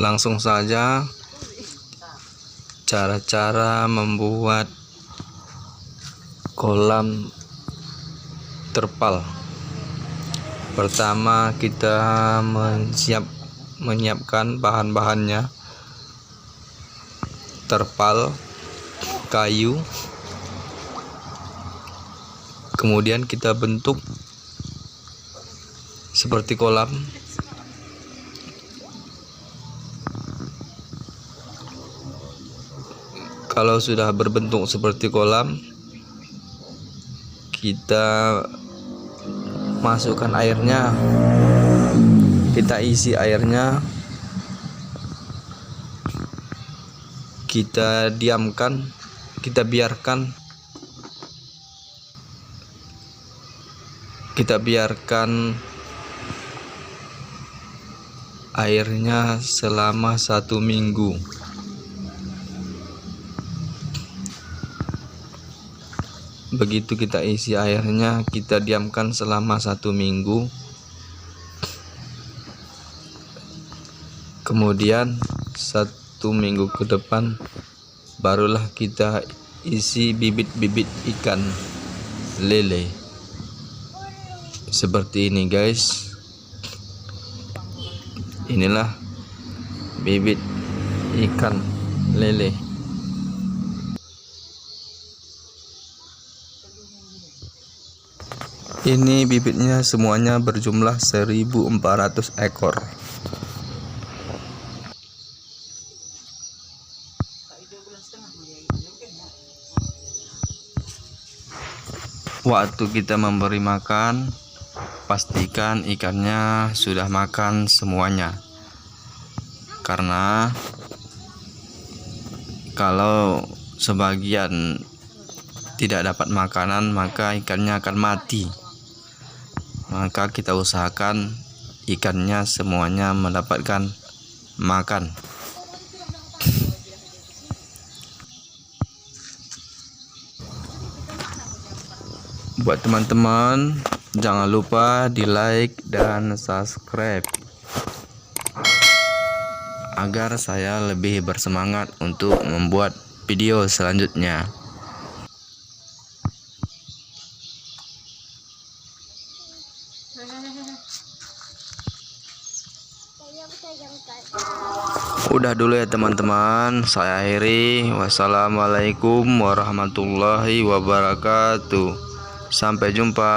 Langsung saja cara-cara membuat kolam terpal. Pertama kita menyiapkan bahan-bahannya, terpal, kayu, kemudian kita bentuk seperti kolam. Kalau sudah berbentuk seperti kolam, kita masukkan airnya, kita isi airnya, kita diamkan, kita biarkan airnya selama 1 minggu. Begitu kita isi airnya, kita diamkan selama 1 minggu. Kemudian 1 minggu ke depan barulah kita isi bibit-bibit ikan lele. Seperti ini guys. Inilah bibit ikan lele. Ini bibitnya semuanya berjumlah 1.400 ekor. Waktu kita memberi makan, pastikan ikannya sudah makan semuanya. Karena kalau sebagian tidak dapat makanan, maka ikannya akan mati. Maka kita usahakan ikannya semuanya mendapatkan makan. Buat teman-teman, jangan lupa di like dan subscribe agar saya lebih bersemangat untuk membuat video selanjutnya. Udah dulu ya teman-teman, saya akhiri. Wassalamualaikum warahmatullahi wabarakatuh. Sampai jumpa.